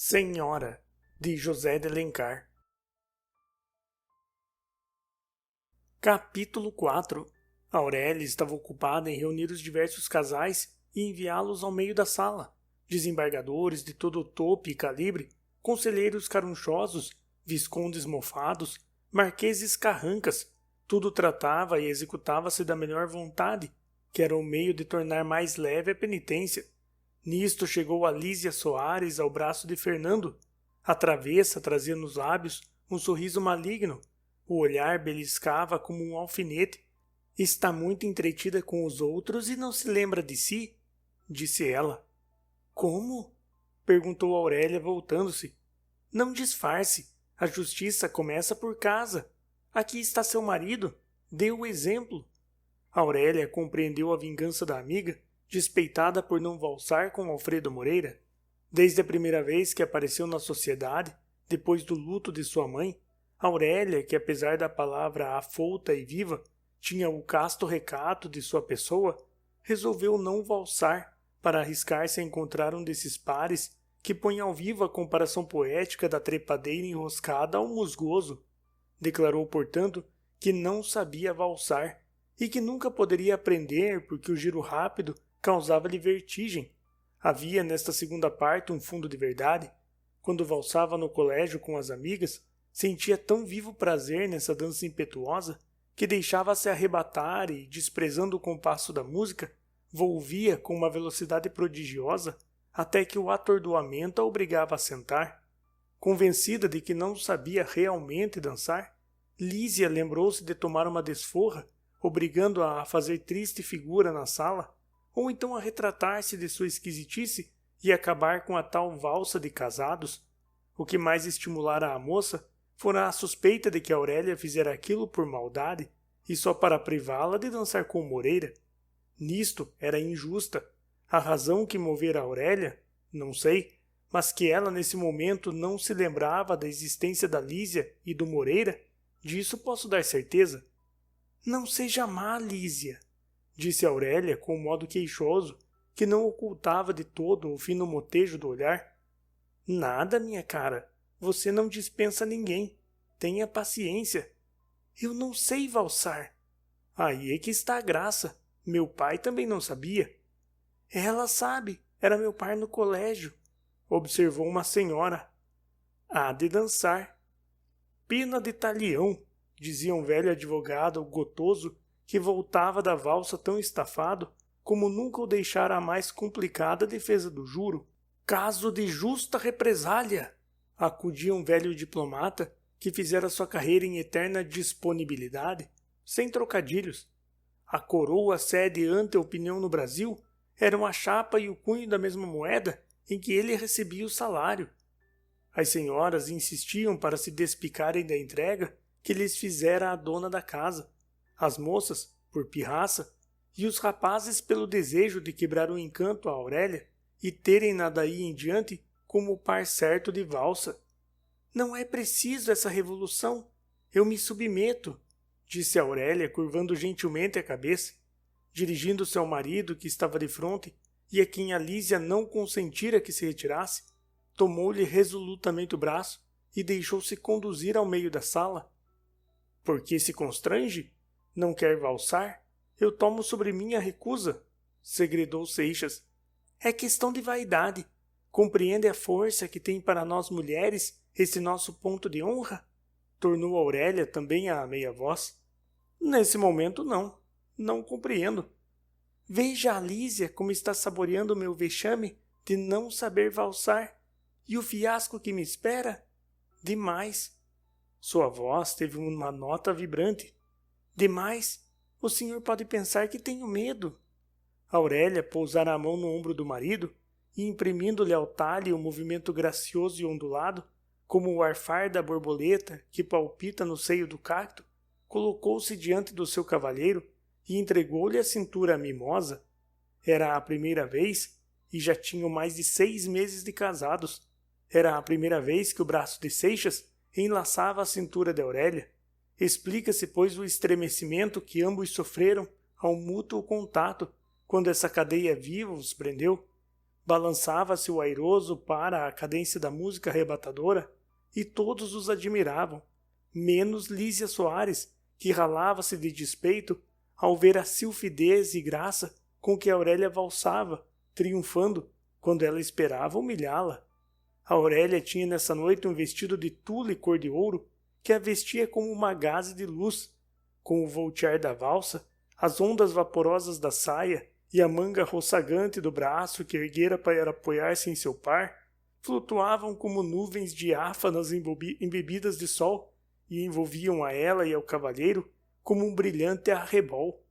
Senhora, de José de Alencar. Capítulo 4. Aurélia estava ocupada em reunir os diversos casais e enviá-los ao meio da sala. Desembargadores de todo o tope e calibre, conselheiros carunchosos, viscondes mofados, marqueses carrancas, tudo tratava e executava-se da melhor vontade, que era o meio de tornar mais leve a penitência. Nisto chegou a Lísia Soares ao braço de Fernando. A travessa trazia nos lábios um sorriso maligno. O olhar beliscava como um alfinete. Está muito entretida com os outros e não se lembra de si? Disse ela. Como? Perguntou Aurélia, voltando-se. Não disfarce. A justiça começa por casa. Aqui está seu marido. Dê o exemplo. Aurélia compreendeu a vingança da amiga, despeitada por não valsar com Alfredo Moreira. Desde a primeira vez que apareceu na sociedade, depois do luto de sua mãe, Aurélia, que apesar da palavra afouta e viva, tinha o casto recato de sua pessoa, resolveu não valsar para arriscar-se a encontrar um desses pares que põe ao vivo a comparação poética da trepadeira enroscada ao musgoso. Declarou, portanto, que não sabia valsar e que nunca poderia aprender porque o giro rápido causava-lhe vertigem. Havia nesta segunda parte um fundo de verdade. Quando valsava no colégio com as amigas, sentia tão vivo prazer nessa dança impetuosa que deixava-se arrebatar e, desprezando o compasso da música, volvia com uma velocidade prodigiosa até que o atordoamento a obrigava a sentar. Convencida de que não sabia realmente dançar, Lísia lembrou-se de tomar uma desforra, obrigando-a a fazer triste figura na sala, ou então a retratar-se de sua esquisitice e acabar com a tal valsa de casados. O que mais estimulara a moça fora a suspeita de que Aurélia fizera aquilo por maldade e só para privá-la de dançar com Moreira. Nisto era injusta. A razão que movera Aurélia, não sei, mas que ela nesse momento não se lembrava da existência da Lísia e do Moreira, disso posso dar certeza. Não seja má, Lísia, disse Aurélia com um modo queixoso, que não ocultava de todo o fino motejo do olhar. Nada, minha cara. Você não dispensa ninguém. Tenha paciência. Eu não sei valsar. Aí é que está a graça. Meu pai também não sabia. Ela sabe. Era meu pai no colégio, observou uma senhora. Há de dançar. Pena de talião, dizia um velho advogado gotoso que voltava da valsa tão estafado como nunca o deixara a mais complicada defesa do juro. Caso de justa represália, acudia um velho diplomata que fizera sua carreira em eterna disponibilidade, sem trocadilhos. A coroa sede ante a opinião no Brasil eram a chapa e o cunho da mesma moeda em que ele recebia o salário. As senhoras insistiam para se despicarem da entrega que lhes fizera a dona da casa, as moças, por pirraça, e os rapazes pelo desejo de quebrar o encanto a Aurélia e terem-na daí em diante como par certo de valsa. Não é preciso essa revolução. Eu me submeto, disse Aurélia, curvando gentilmente a cabeça, dirigindo-se ao marido que estava de fronte e a quem a Lísia não consentira que se retirasse, tomou-lhe resolutamente o braço e deixou-se conduzir ao meio da sala. Por que se constrange? Não quer valsar? Eu tomo sobre mim a recusa, segredou Seixas. É questão de vaidade. Compreende a força que tem para nós mulheres esse nosso ponto de honra? Tornou Aurélia também a meia voz. Nesse momento não. Não compreendo. Veja a Lísia como está saboreando o meu vexame de não saber valsar. E o fiasco que me espera? Demais. Sua voz teve uma nota vibrante. Demais. O senhor pode pensar que tenho medo. Aurélia pousara a mão no ombro do marido e, imprimindo-lhe ao talhe um movimento gracioso e ondulado, como o arfar da borboleta que palpita no seio do cacto, colocou-se diante do seu cavalheiro e entregou-lhe a cintura mimosa. Era a primeira vez e já tinham mais de 6 meses de casados. Era a primeira vez que o braço de Seixas enlaçava a cintura de Aurélia. Explica-se, pois, o estremecimento que ambos sofreram ao mútuo contato, quando essa cadeia viva os prendeu. balançava-se o airoso para a cadência da música arrebatadora, e todos os admiravam, menos Lísia Soares, que ralava-se de despeito ao ver a silfidez e graça com que Aurélia valsava, triunfando, quando ela esperava humilhá-la. Aurélia tinha nessa noite um vestido de tule cor de ouro que a vestia como uma gaze de luz. Com o voltear da valsa, as ondas vaporosas da saia e a manga roçagante do braço que erguera para apoiar-se em seu par, flutuavam como nuvens diáfanas embebidas de sol e envolviam a ela e ao cavalheiro como um brilhante arrebol.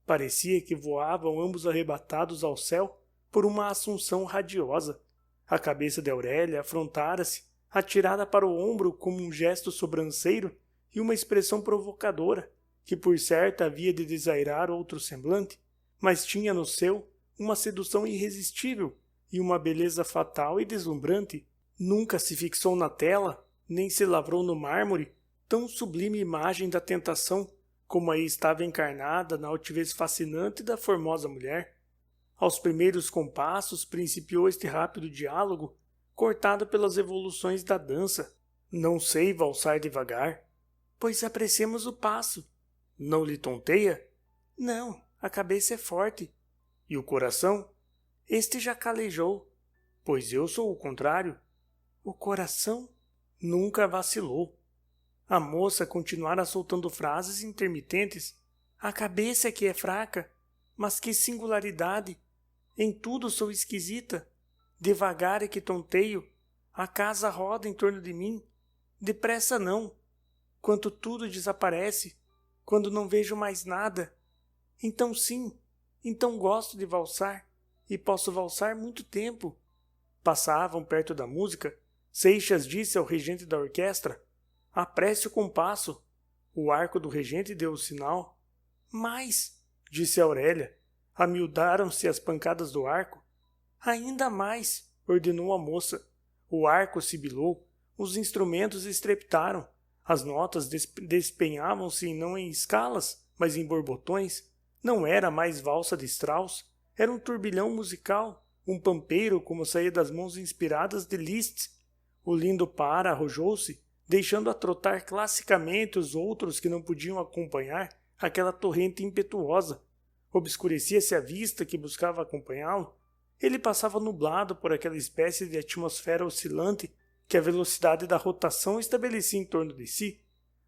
Parecia que voavam ambos arrebatados ao céu por uma assunção radiosa. A cabeça de Aurélia afrontara-se, atirada para o ombro como um gesto sobranceiro e uma expressão provocadora, que por certo havia de desairar outro semblante, mas tinha no seu uma sedução irresistível e uma beleza fatal e deslumbrante. Nunca se fixou na tela, nem se lavrou no mármore, tão sublime imagem da tentação como aí estava encarnada na altivez fascinante da formosa mulher. Aos primeiros compassos principiou este rápido diálogo, cortado pelas evoluções da dança. Não sei valsar devagar. Pois apressemos o passo. Não lhe tonteia? Não, a cabeça é forte. E o coração? Este já calejou. Pois eu sou o contrário. O coração nunca vacilou. A moça continuara soltando frases intermitentes. A cabeça é que é fraca. Mas que singularidade! Em tudo sou esquisita. Devagar é que tonteio. A casa roda em torno de mim. Depressa não. Quando tudo desaparece. Quando não vejo mais nada. Então sim. Então gosto de valsar. E posso valsar muito tempo. Passavam perto da música. Seixas disse ao regente da orquestra: apresse o compasso. O arco do regente deu o sinal. Mais, disse Aurélia. Amiudaram-se as pancadas do arco. Ainda mais, ordenou a moça. O arco sibilou, os instrumentos estrepitaram, as notas despenhavam-se não em escalas, mas em borbotões. Não era mais valsa de Strauss, era um turbilhão musical, um pampeiro como saía das mãos inspiradas de Liszt. O lindo par arrojou-se, deixando a trotar classicamente os outros que não podiam acompanhar aquela torrente impetuosa. Obscurecia-se a vista que buscava acompanhá-lo. Ele passava nublado por aquela espécie de atmosfera oscilante que a velocidade da rotação estabelecia em torno de si.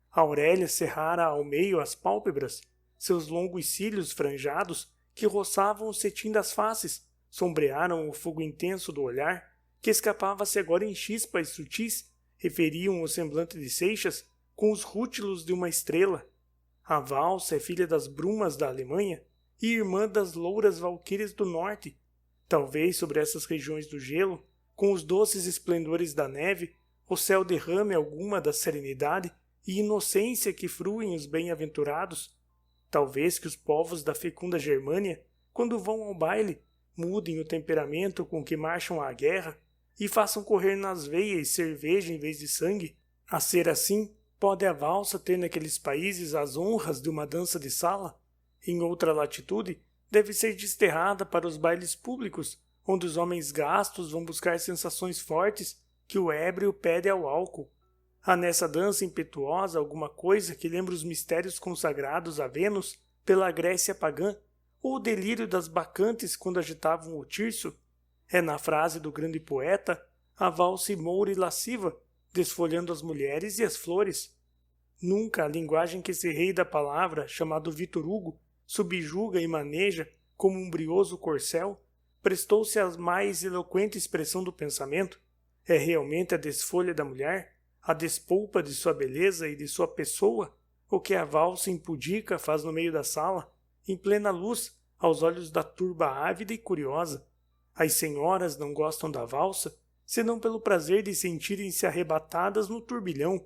Aurélia cerrara ao meio as pálpebras, seus longos cílios franjados, que roçavam o cetim das faces, sombrearam o fogo intenso do olhar, que escapava-se agora em chispas sutis, referiam o semblante de Seixas com os rútilos de uma estrela. A valsa é filha das brumas da Alemanha e irmã das louras valquírias do norte. Talvez sobre essas regiões do gelo, com os doces esplendores da neve, o céu derrame alguma da serenidade e inocência que fruem os bem-aventurados. Talvez que os povos da fecunda Germânia, quando vão ao baile, mudem o temperamento com que marcham à guerra e façam correr nas veias cerveja em vez de sangue. A ser assim, pode a valsa ter naqueles países as honras de uma dança de sala? Em outra latitude, deve ser desterrada para os bailes públicos, onde os homens gastos vão buscar sensações fortes que o ébrio pede ao álcool. Há nessa dança impetuosa alguma coisa que lembra os mistérios consagrados a Vênus pela Grécia pagã, ou o delírio das bacantes quando agitavam o tirso. É na frase do grande poeta a valsa moura e lasciva, desfolhando as mulheres e as flores. Nunca a linguagem que esse rei da palavra, chamado Vitor Hugo, subjuga e maneja como um brioso corcel, prestou-se à mais eloquente expressão do pensamento. É realmente a desfolha da mulher, a despolpa de sua beleza e de sua pessoa, o que a valsa impudica faz no meio da sala, em plena luz, aos olhos da turba ávida e curiosa. As senhoras não gostam da valsa, senão pelo prazer de sentirem-se arrebatadas no turbilhão.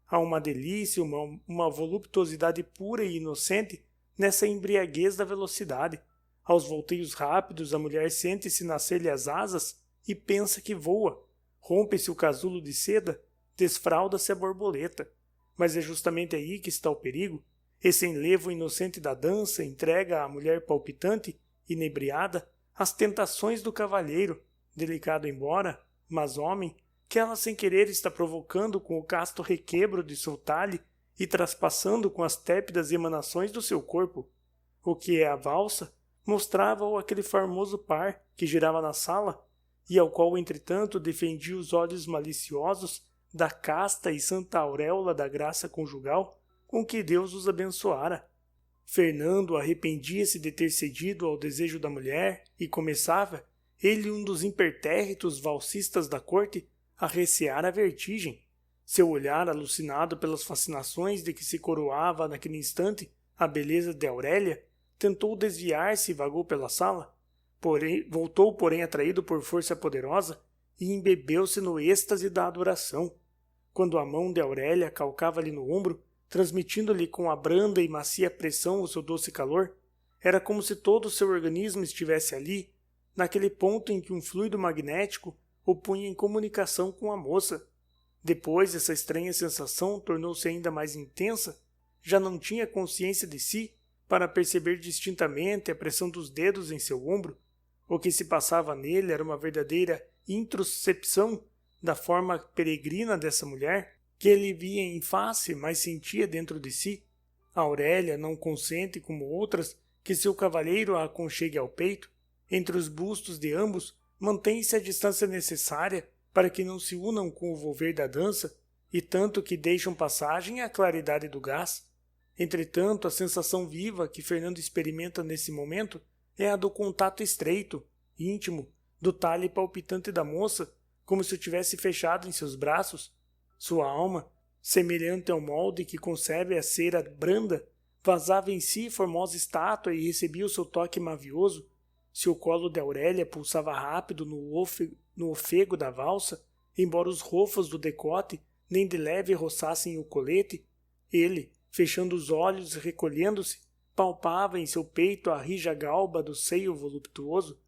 Há uma delícia, uma voluptuosidade pura e inocente nessa embriaguez da velocidade. Aos volteios rápidos, a mulher sente-se nascer-lhe as asas e pensa que voa. Rompe-se o casulo de seda, desfralda-se a borboleta. Mas é justamente aí que está o perigo. Esse enlevo inocente da dança entrega à mulher palpitante, inebriada, as tentações do cavalheiro, delicado embora, mas homem, que ela sem querer está provocando com o casto requebro de seu talhe e traspassando com as tépidas emanações do seu corpo. O que é a valsa mostrava-o aquele formoso par que girava na sala e ao qual, entretanto, defendia os olhos maliciosos da casta e santa auréola da graça conjugal com que Deus os abençoara. Fernando arrependia-se de ter cedido ao desejo da mulher e começava, ele um dos impertérritos valsistas da corte, a recear a vertigem. Seu olhar, alucinado pelas fascinações de que se coroava naquele instante a beleza de Aurélia, tentou desviar-se e vagou pela sala. Voltou, porém, atraído por força poderosa e embebeu-se no êxtase da adoração. Quando a mão de Aurélia calcava-lhe no ombro, transmitindo-lhe com a branda e macia pressão o seu doce calor, era como se todo o seu organismo estivesse ali, naquele ponto em que um fluido magnético o punha em comunicação com a moça. Depois, essa estranha sensação tornou-se ainda mais intensa. Já não tinha consciência de si para perceber distintamente a pressão dos dedos em seu ombro. O que se passava nele era uma verdadeira introscepção da forma peregrina dessa mulher, que ele via em face, mas sentia dentro de si. Aurélia não consente, como outras, que seu cavalheiro a aconchegue ao peito. Entre os bustos de ambos, mantém-se a distância necessária para que não se unam com o volver da dança, e tanto que deixam passagem à claridade do gás. Entretanto, a sensação viva que Fernando experimenta nesse momento é a do contato estreito, íntimo, do talhe palpitante da moça, como se o tivesse fechado em seus braços. Sua alma, semelhante ao molde que concebe a cera branda, vazava em si formosa estátua e recebia o seu toque mavioso. Se o colo de Aurélia pulsava rápido no ofego da valsa, embora os rofos do decote nem de leve roçassem o colete, ele, fechando os olhos e recolhendo-se, palpava em seu peito a rija galba do seio voluptuoso.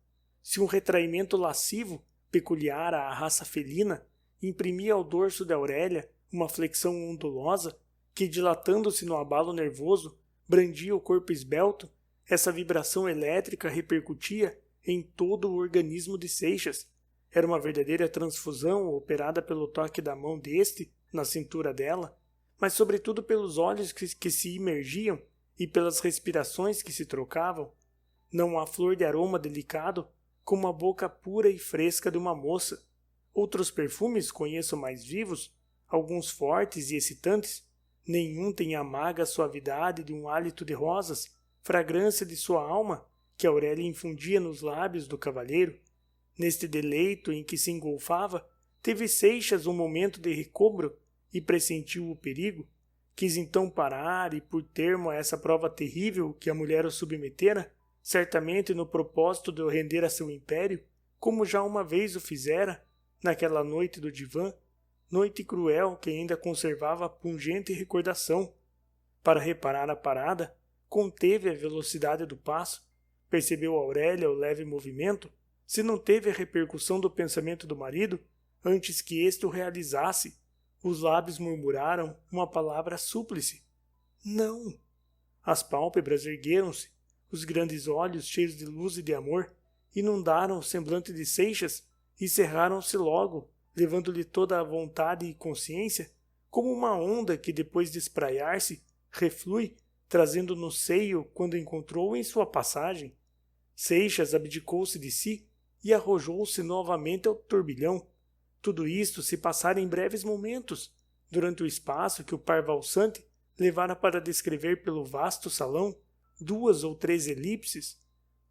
Se um retraimento lascivo, peculiar à raça felina, imprimia ao dorso de Aurélia uma flexão ondulosa que, dilatando-se no abalo nervoso, brandia o corpo esbelto, essa vibração elétrica repercutia em todo o organismo de Seixas. Era uma verdadeira transfusão operada pelo toque da mão deste na cintura dela, mas sobretudo pelos olhos que se imergiam e pelas respirações que se trocavam. Não há flor de aroma delicado como a boca pura e fresca de uma moça. Outros perfumes conheço mais vivos, alguns fortes e excitantes. Nenhum tem a maga suavidade de um hálito de rosas, fragrância de sua alma, que Aurélia infundia nos lábios do cavalheiro. Neste deleito em que se engolfava, teve Seixas um momento de recobro e pressentiu o perigo. Quis então parar e, por termo a essa prova terrível que a mulher o submetera, certamente no propósito de o render a seu império, como já uma vez o fizera, naquela noite do divã, noite cruel que ainda conservava pungente recordação. Para reparar a parada, conteve a velocidade do passo, percebeu Aurélia o leve movimento, se não teve a repercussão do pensamento do marido, antes que este o realizasse, os lábios murmuraram uma palavra súplice. Não! As pálpebras ergueram-se, os grandes olhos, cheios de luz e de amor, inundaram o semblante de Seixas e cerraram-se logo, levando-lhe toda a vontade e consciência, como uma onda que, depois de espraiar-se, reflui, trazendo no seio quando encontrou em sua passagem. Seixas abdicou-se de si e arrojou-se novamente ao turbilhão. Tudo isto se passara em breves momentos, durante o espaço que o par valsante levara para descrever pelo vasto salão 2 ou 3 elipses.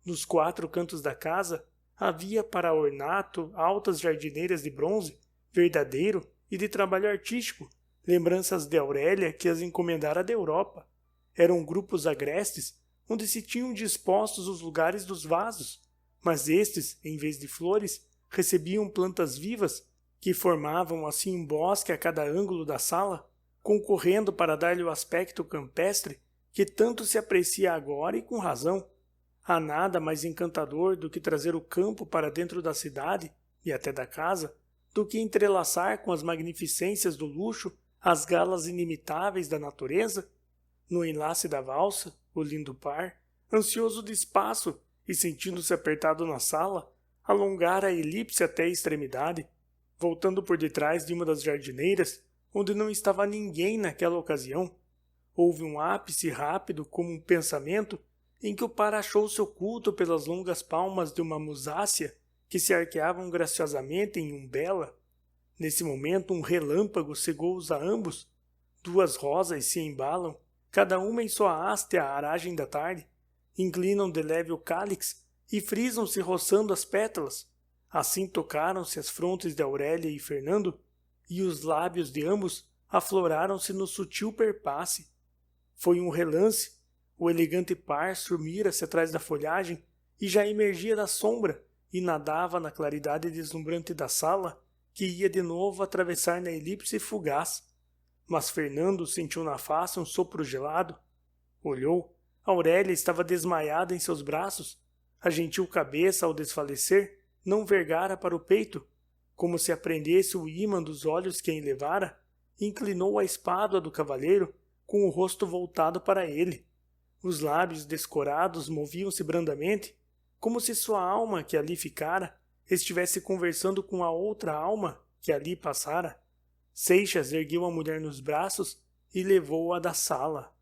Nos 4 cantos da casa havia para ornato altas jardineiras de bronze, verdadeiro e de trabalho artístico, lembranças de Aurélia que as encomendara da Europa. Eram grupos agrestes, onde se tinham dispostos os lugares dos vasos, mas estes, em vez de flores, recebiam plantas vivas, que formavam assim um bosque a cada ângulo da sala, concorrendo para dar-lhe o aspecto campestre que tanto se aprecia agora e com razão. Há nada mais encantador do que trazer o campo para dentro da cidade, e até da casa, do que entrelaçar com as magnificências do luxo as galas inimitáveis da natureza. No enlace da valsa, o lindo par, ansioso de espaço, e, sentindo-se apertado na sala, alongara a elipse até a extremidade, voltando por detrás de uma das jardineiras, onde não estava ninguém naquela ocasião. Houve um ápice rápido como um pensamento em que o par achou-se oculto pelas longas palmas de uma musácea que se arqueavam graciosamente em umbela. Nesse momento um relâmpago cegou-os a ambos. Duas rosas se embalam, cada uma em sua haste à aragem da tarde, inclinam de leve o cálix e frisam-se roçando as pétalas. Assim tocaram-se as frontes de Aurélia e Fernando, e os lábios de ambos afloraram-se no sutil perpasse. Foi um relance, o elegante par sumira-se atrás da folhagem e já emergia da sombra e nadava na claridade deslumbrante da sala, que ia de novo atravessar na elipse fugaz. Mas Fernando sentiu na face um sopro gelado. Olhou, Aurélia estava desmaiada em seus braços. A gentil cabeça, ao desfalecer, não vergara para o peito, como se aprendesse o ímã dos olhos que a enlevara, inclinou a espádua do cavaleiro, com o rosto voltado para ele. Os lábios descorados moviam-se brandamente, como se sua alma, que ali ficara, estivesse conversando com a outra alma que ali passara. Seixas ergueu a mulher nos braços e levou-a da sala.